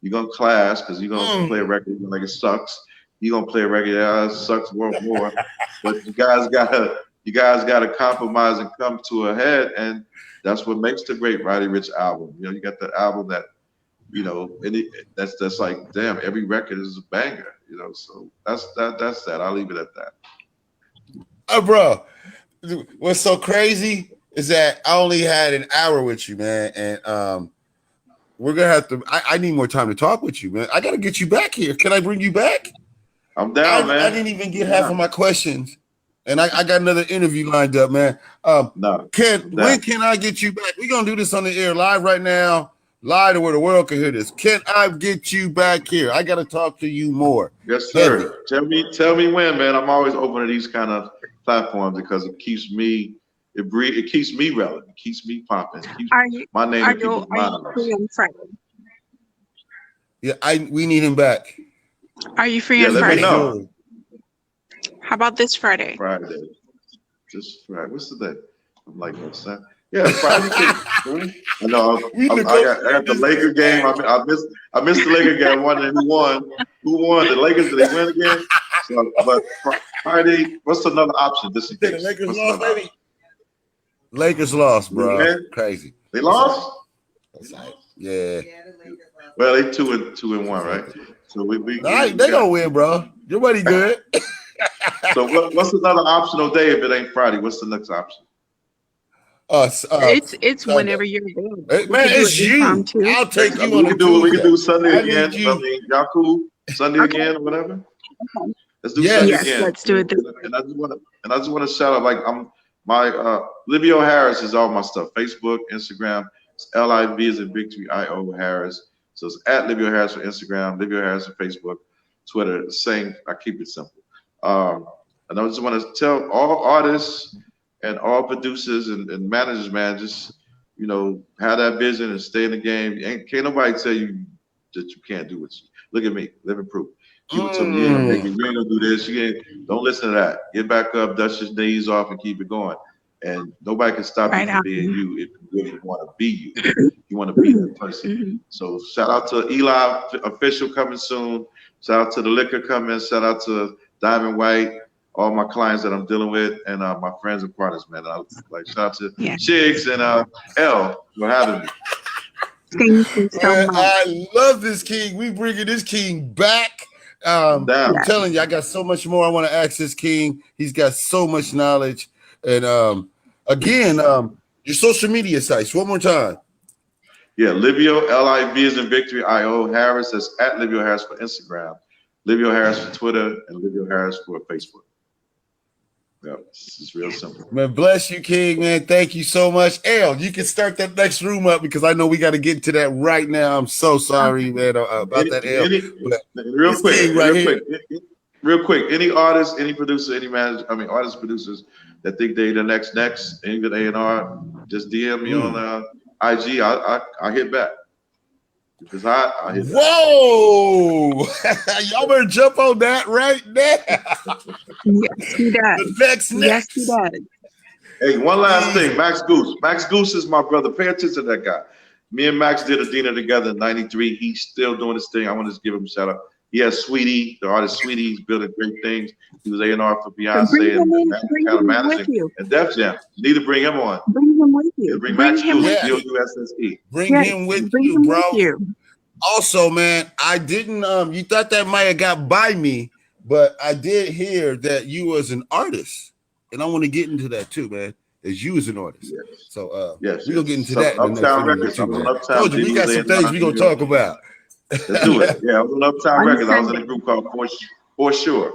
You're gonna clash because you're gonna play a record like it sucks. You're gonna play a record, it sucks more. But you guys gotta compromise and come to a head, and that's what makes the great Roddy Ricch album. You got that album that, and that's like, damn, every record is a banger. So that's that. I'll leave it at that. Oh, bro, what's so crazy is that I only had an hour with you, man, and we're gonna have to. I need more time to talk with you, man. I gotta get you back here. Can I bring you back? I'm down, man. I didn't even get half of my questions, and I got another interview lined up, man. When can I get you back? We're gonna do this on the air live right now, live to where the world can hear this. Can I get you back here? I gotta talk to you more. Yes, sir. Tell me when, man. I'm always open to these kind of platforms because it keeps me. It keeps me relevant. It keeps me popping. My name in people's minds. Yeah, we need him back. Are you free on Friday? Let me know. How about this Friday? Friday. This Friday. What's the day? I'm like, what's that? Yeah, Friday. I know. I got the Laker game. I missed the Laker game. I'm wondering who won. Who won? The Lakers? Did they win again? So, but Friday. What's another option? Just in case. The Lakers lost, baby. Lakers lost, bro. Crazy. They lost? Yeah. Well, they 2-1, right? So they gonna win, bro. Your money good. So what's another optional day if it ain't Friday? What's the next option? It's whenever you're available. Man, it's you. I'll take you on. We can do Sunday again. I mean, y'all cool? Sunday again or whatever. Let's do Sunday again. Let's do it. And I just want to shout out, like, my Livio Harris is all my stuff. Facebook, Instagram. It's LIV is in Victory IO Harris. So it's at Livio Harris for Instagram, Livio Harris for Facebook, Twitter. Same. I keep it simple. And I just want to tell all artists and all producers and managers, man, just you know, have that vision and stay in the game. Can't nobody tell you that you can't do what you. Look at me, living proof. People told me you ain't gonna make it, you ain't gonna do this. You ain't. Don't listen to that. Get back up, dust your knees off, and keep it going. And nobody can stop you Right from on. being you if you really want to be you. You want to be that person. Mhm. So shout out to Eli official coming soon. Shout out to the liquor coming. Shout out to Diamond White, all my clients that I'm dealing with, and my friends and partners, man. Like shout out to Yeah. Shigs and L for having me. Thank you so Man, much. I love this king. We bringing this king back. I'm down. I'm telling you, I got so much more I want to ask this king. He's got so much knowledge. And again, your social media sites, one more time. Yeah, Livio, L-I-V is in victory, I-O, Harris, that's at Livio Harris for Instagram, Livio Harris for Twitter, and Livio Harris for Facebook. Yeah, this is real simple. Man, bless you, king, man. Thank you so much. El, you can start that next room up because I know we got to get to that right now. I'm so sorry, man, about that, El. Real quick, king right here. Real quick, any artist, any producer, any manager, I mean, artists, producers that think they the next, any good A&R, just DM me on IG. I hit back. If it's hot, I hit back. Whoa! Y'all better jump on that right now. Yes, he does. The next. Yes, he does. Hey, one last thing, Max Goose. Max Goose is my brother. Pay attention to that guy. Me and Max did a dinner together in '93. He's still doing his thing. I want to just give him a shout out. He has Sweetie, the artist Sweetie. He's building great things. He was A&R for Beyonce Bring him and in, bring kind of him with managing you. and Def Jam. You need to bring him on. Bring him with you. Bring Max him Goose, with Yeah. you. G-O-U-S-S-E. Bring Yes, him with bring you, him bro. with you. Also, man, I didn't. You thought that might have got by me, but I did hear that you was an artist, and I want to get into that too, man. As you as an artist, Yes. so Yes, we gonna get into So, that in the next Uptown interview Records. too, I was on man. Uptown. Told you we got some things we gonna talk about. Let's do it. Yeah, I was on Uptown On Records. I was in Sunday. a group called For Sure.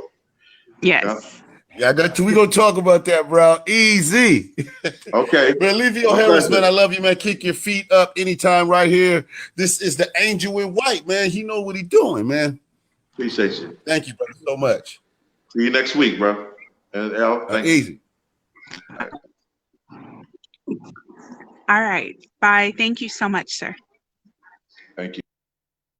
Yes. Yeah, I got you. We gonna talk about that, bro. Easy. Okay. Man, Livio Harris, man, I love you, man. Kick your feet up anytime right here. This is the angel in white, man. He know what he doing, man. Appreciate you. Thank you, brother, so much. See you next week, bro. And L, thank you. Easy. All right. Bye. Thank you so much, sir. Thank you.